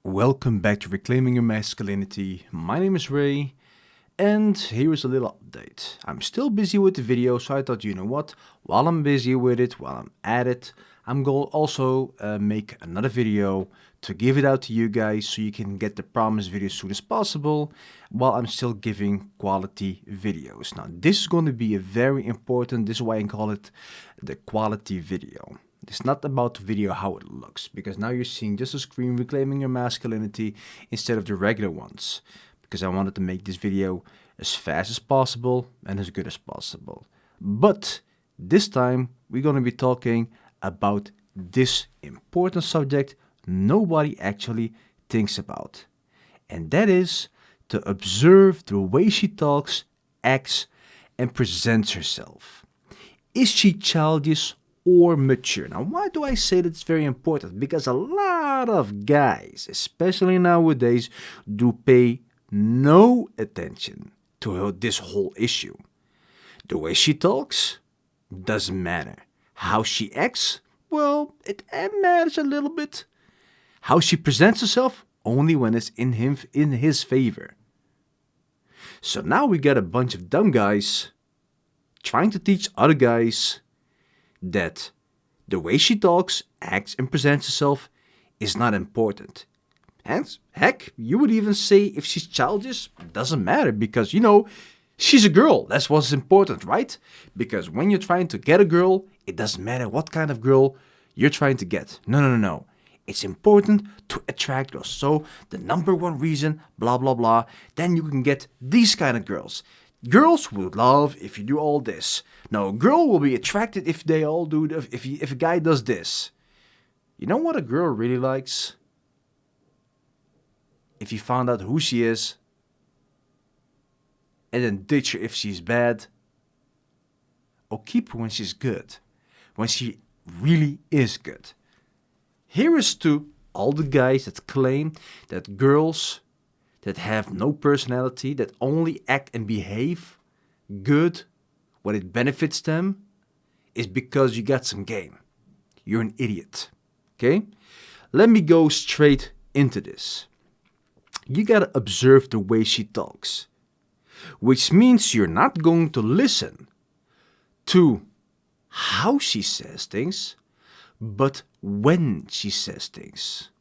Welcome back to Reclaiming Your Masculinity. My name is Ray, and here is a little update. I'm still busy with the video, so I thought, you know what? While I'm busy with it, while I'm at it, I'm going to also make another video to give it out to you guys so you can get the promised video as soon as possible while I'm still giving quality videos. Now, this is going to be a very important, this is why I call it the quality video. It's not about the video how it looks, because now you're seeing just a screen reclaiming your masculinity instead of the regular ones, because I wanted to make this video as fast as possible and as good as possible. But this time we're going to be talking about this important subject nobody actually thinks about, and that is to observe the way she talks, acts, and presents herself. Is she childish or mature? Now, why do I say that's very important? Because a lot of guys, especially nowadays, do pay no attention to this whole issue. The way she talks doesn't matter. How she acts, well, it matters a little bit. How she presents herself, only when it's in his favor. So now we got a bunch of dumb guys trying to teach other guys that the way she talks, acts, and presents herself is not important. And heck, you would even say if she's childish, doesn't matter, because, she's a girl. That's what's important, right? Because when you're trying to get a girl, it doesn't matter what kind of girl you're trying to get. No. It's important to attract girls. So the number one reason, blah, blah, blah, then you can get these kind of girls. Girls will love if you do all this. No, a girl will be attracted if they all do, if a guy does this. You know what a girl really likes? If you found out who she is, and then ditch her if she's bad, or keep her when she's good, when she really is good. Here is to all the guys that claim that girls that have no personality, that only act and behave good when it benefits them, is because you got some game. You're an idiot. Okay? Let me go straight into this. You gotta observe the way she talks, which means you're not going to listen to how she says things, but when she says things.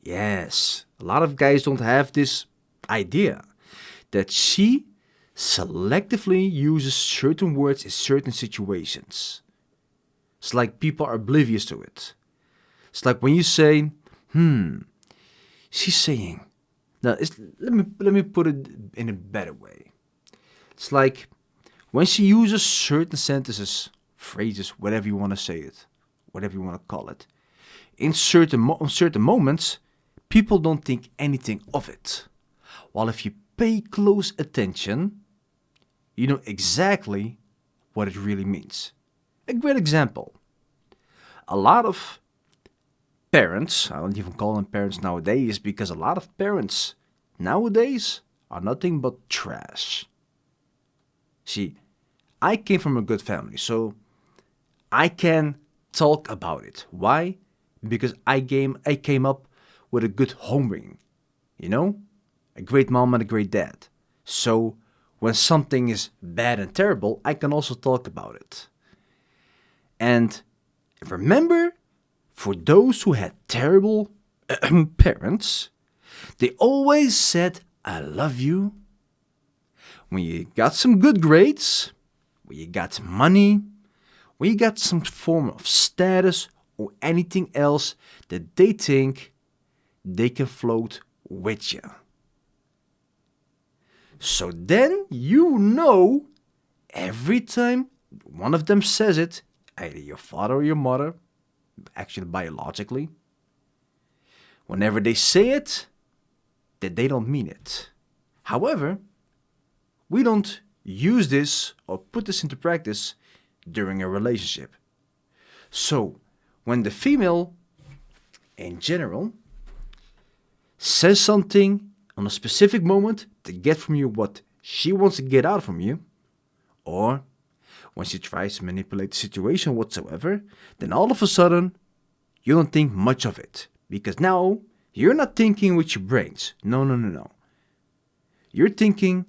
Yes, a lot of guys don't have this idea that she selectively uses certain words in certain situations. It's like people are oblivious to it. It's like when you say, she's saying. Now, let me put it in a better way. It's like when she uses certain sentences, phrases, whatever you want to say it, whatever you want to call it, in certain moments, people don't think anything of it. While if you pay close attention, you know exactly what it really means. A great example. A lot of parents, I don't even call them parents nowadays, because a lot of parents nowadays are nothing but trash. See, I came from a good family, so I can talk about it. Why? Because I came up with a good homering, a great mom and a great dad. So when something is bad and terrible, I can also talk about it. And remember, for those who had terrible parents, they always said, I love you. When you got some good grades, when you got money, when you got some form of status or anything else that they think they can float with you. So then every time one of them says it, either your father or your mother, actually biologically, whenever they say it, that they don't mean it. However, we don't use this or put this into practice during a relationship. So, when the female, in general, says something on a specific moment to get from you what she wants to get out from you, or when she tries to manipulate the situation whatsoever, then all of a sudden, you don't think much of it, because now You're not thinking with your brains. No, no, no, no. You're thinking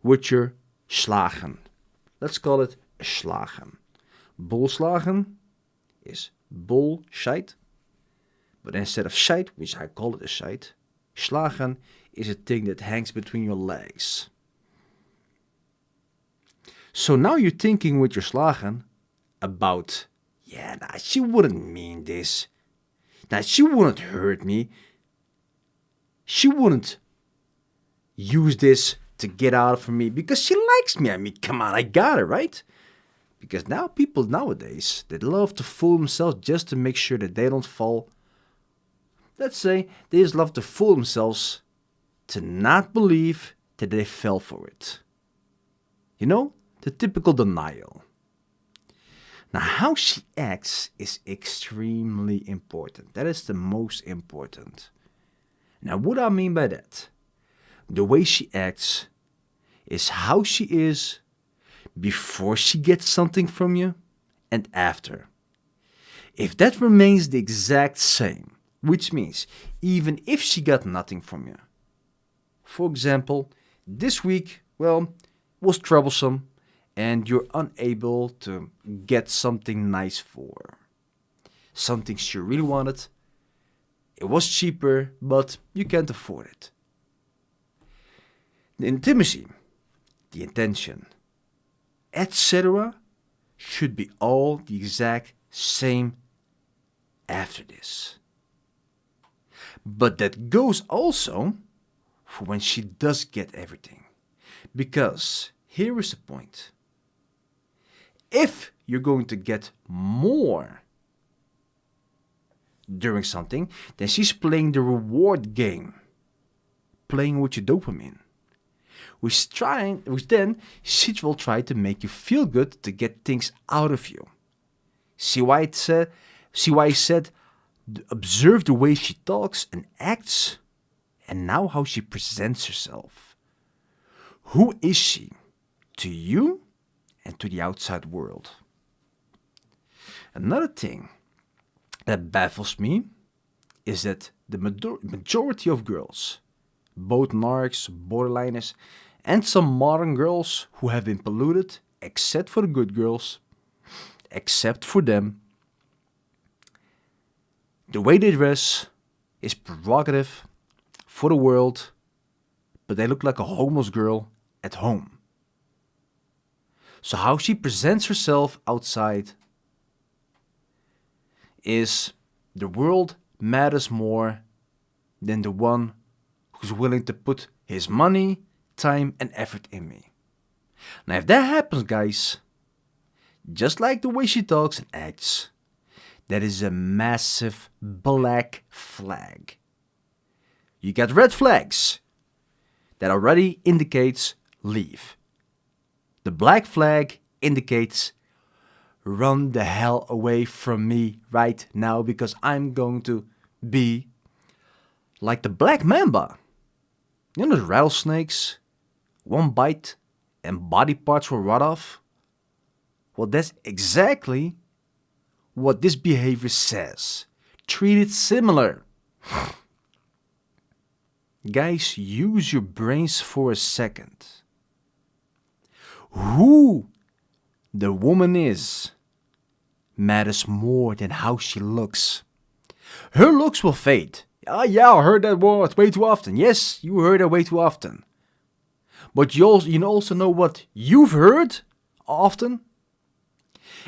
with your slagen. Let's call it slagen. Bolslagen is bullshit. But instead of shite, which I call it a shite, slagen is a thing that hangs between your legs. So now you're thinking with your slagen about, yeah, nah, she wouldn't mean this. Nah, she wouldn't hurt me. She wouldn't use this to get out from me because she likes me. I mean, come on, I got it, right? Because now people nowadays, they love to fool themselves just to make sure that they don't fall. Let's say they just love to fool themselves to not believe that they fell for it. You know, the typical denial. Now, how she acts is extremely important. That is the most important. Now, what I mean by that, the way she acts is how she is before she gets something from you and after. If that remains the exact same, which means even if she got nothing from you. For example, this week, well, was troublesome and you're unable to get something nice for her. Something she really wanted. It was cheaper, but you can't afford it. The intimacy, the intention, etc. should be all the exact same after this. But that goes also for when she does get everything. Because here is the point. If you're going to get more during something, then she's playing the reward game. Playing with your dopamine. Which then she will try to make you feel good to get things out of you. See why I said observe the way she talks and acts, and now how she presents herself. Who is she to you and to the outside world? Another thing that baffles me is that the majority of girls, both narcs, borderliners, and some modern girls who have been polluted, except for the good girls, except for them, the way they dress is provocative for the world, but they look like a homeless girl at home. So how she presents herself outside is the world matters more than the one who's willing to put his money, time, and effort in me. Now if that happens, guys, just like the way she talks and acts, that is a massive black flag. You got red flags. That already indicates leave. The black flag indicates run the hell away from me right now because I'm going to be like the black mamba. You know those rattlesnakes? One bite and body parts will rot off? Well, that's exactly what this behavior says. Treat it similar. Guys, use your brains for a second. Who the woman is matters more than how she looks. Her looks will fade. Yeah, I heard that word way too often. Yes, you heard that way too often. But you also know what you've heard often?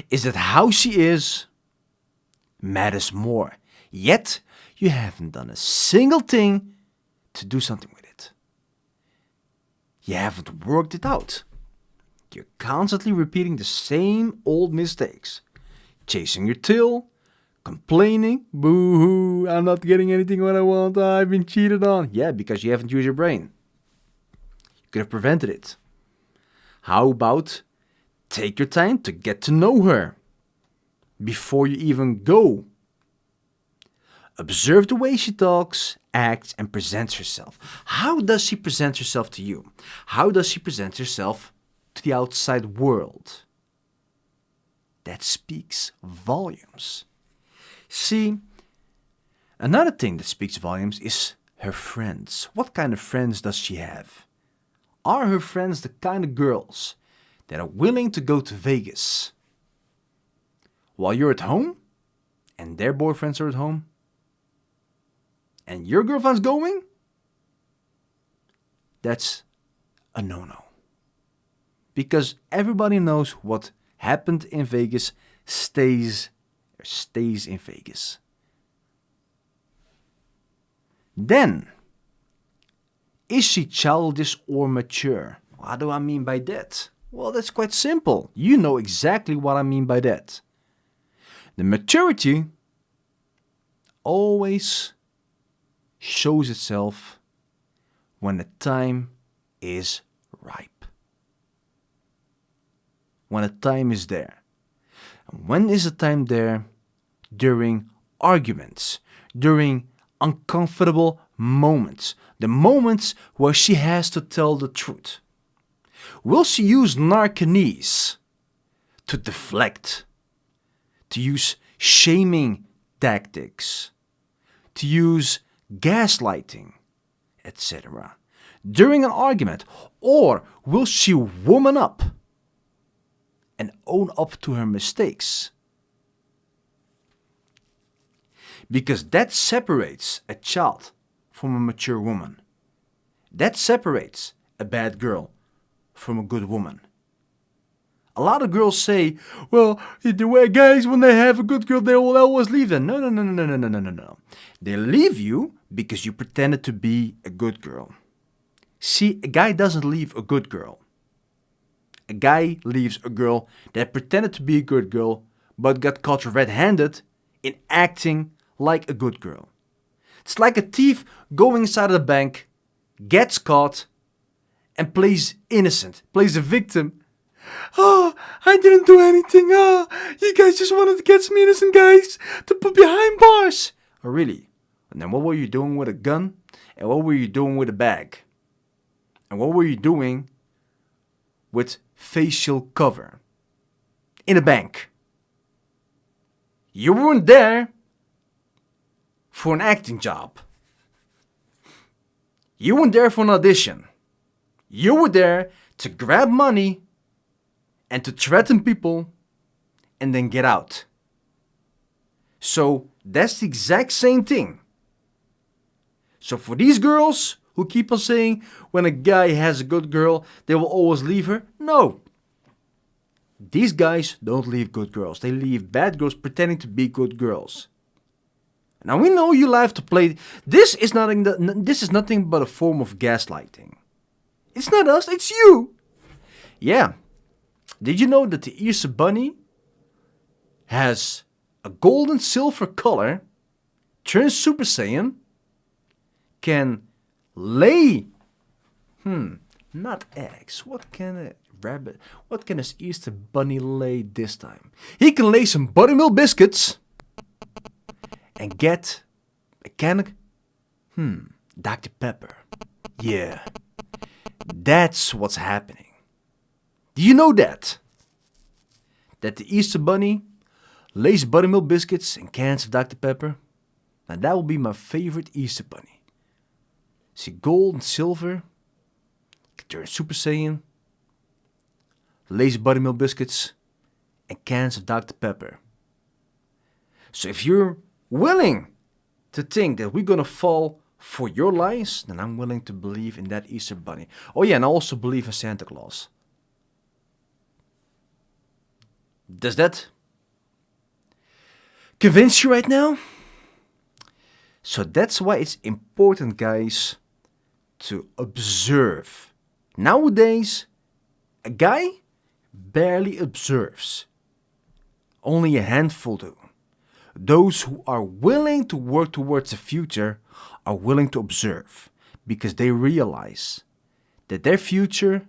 Is that how she is matters more. Yet, you haven't done a single thing to do something with it. You haven't worked it out. You're constantly repeating the same old mistakes. Chasing your tail, complaining, boo-hoo, I'm not getting anything what I want, I've been cheated on. Yeah, because you haven't used your brain. You could have prevented it. How about take your time to get to know her before you even go. Observe the way she talks, acts, and presents herself. How does she present herself to you? How does she present herself to the outside world? That speaks volumes. See, Another thing that speaks volumes is her friends. What kind of friends does she have? Are her friends the kind of girls that are willing to go to Vegas while you're at home and their boyfriends are at home and your girlfriend's going? That's a no-no. Because everybody knows what happened in Vegas stays in Vegas. Then, is she childish or mature? What do I mean by that? Well, that's quite simple. You know exactly what I mean by that. The maturity always shows itself when the time is ripe. When the time is there. And when is the time there? During arguments, during uncomfortable moments, the moments where she has to tell the truth. Will she use narcanese to deflect, to use shaming tactics, to use gaslighting, etc. during an argument? Or will she woman up and own up to her mistakes? Because that separates a child from a mature woman. That separates a bad girl from a good woman. A lot of girls say, well, the way guys, when they have a good girl, they will always leave them. No. They leave you because you pretended to be a good girl. See, a guy doesn't leave a good girl. A guy leaves a girl that pretended to be a good girl, but got caught red-handed in acting like a good girl. It's like a thief going inside of the bank, gets caught, and plays innocent, plays a victim. Oh, I didn't do anything. Oh, you guys just wanted to get some innocent guys to put behind bars. Oh, really? And then what were you doing with a gun? And what were you doing with a bag? And what were you doing with facial cover in a bank? You weren't there for an acting job. You weren't there for an audition. You were there to grab money and to threaten people and then get out. So that's the exact same thing. So for these girls who keep on saying when a guy has a good girl, they will always leave her. No. These guys don't leave good girls. They leave bad girls pretending to be good girls. Now we know you like to play. This is nothing but a form of gaslighting. It's not us, it's you. Yeah. Did you know that the Easter Bunny has a gold and silver color, turns Super Saiyan, can lay, not eggs. What can an Easter Bunny lay this time? He can lay some buttermilk biscuits and get a can of, Dr. Pepper. Yeah, that's what's happening. Do you know that? That the Easter Bunny lays buttermilk biscuits and cans of Dr. Pepper? Now that will be my favorite Easter Bunny. See, gold and silver, turn Super Saiyan, lays buttermilk biscuits and cans of Dr. Pepper. So if you're willing to think that we're gonna fall for your lies, then I'm willing to believe in that Easter Bunny. Oh yeah, and I also believe in Santa Claus. Does that convince you right now? So that's why it's important, guys, to observe. Nowadays, a guy barely observes. Only a handful do. Those who are willing to work towards the future are willing to observe because they realize that their future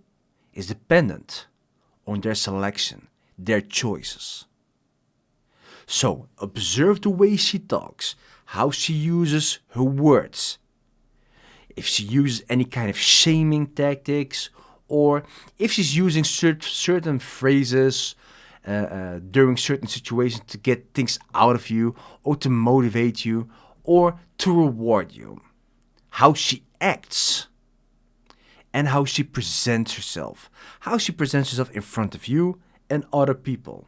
is dependent on their selection, their choices. So observe the way she talks, how she uses her words. If she uses any kind of shaming tactics, or if she's using certain phrases during certain situations to get things out of you, or to motivate you, or to reward you. How she acts and how she presents herself. How she presents herself in front of you and other people.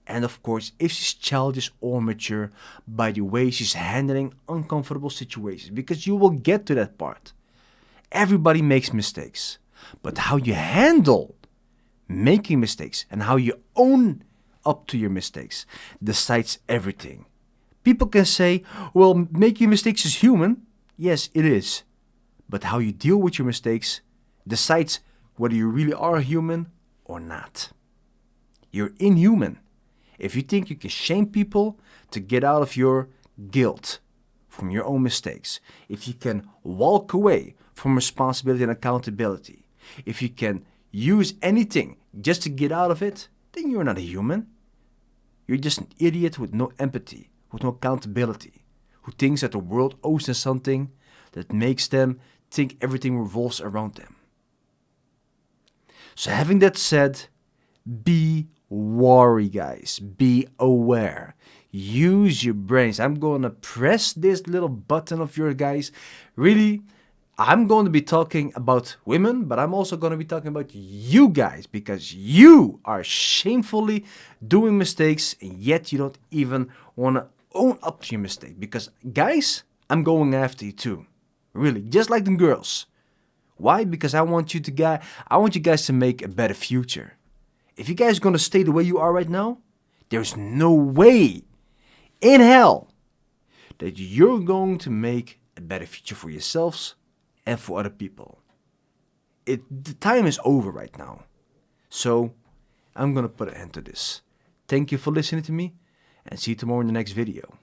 And of course, if she's childish or mature by the way she's handling uncomfortable situations. Because you will get to that part. Everybody makes mistakes. But how you handle making mistakes and how you own up to your mistakes decides everything. People can say, well, making mistakes is human. Yes, it is. But how you deal with your mistakes decides whether you really are a human or not. You're inhuman if you think you can shame people to get out of your guilt from your own mistakes. If you can walk away from responsibility and accountability. If you can use anything just to get out of it, then you're not a human. You're just an idiot with no empathy, with no accountability, who thinks that the world owes them something that makes them think everything revolves around them. So having that said, be wary, guys. Be aware. Use your brains. I'm going to press this little button of yours, guys. Really, I'm going to be talking about women, but I'm also going to be talking about you guys, because you are shamefully doing mistakes and yet you don't even want to own up to your mistake. Because guys, I'm going after you too. Really, just like the girls. Why? Because I want you guys to make a better future. If you guys are going to stay the way you are right now, there's no way in hell that you're going to make a better future for yourselves and for other people. The time is over right now. So I'm going to put an end to this. Thank you for listening to me and see you tomorrow in the next video.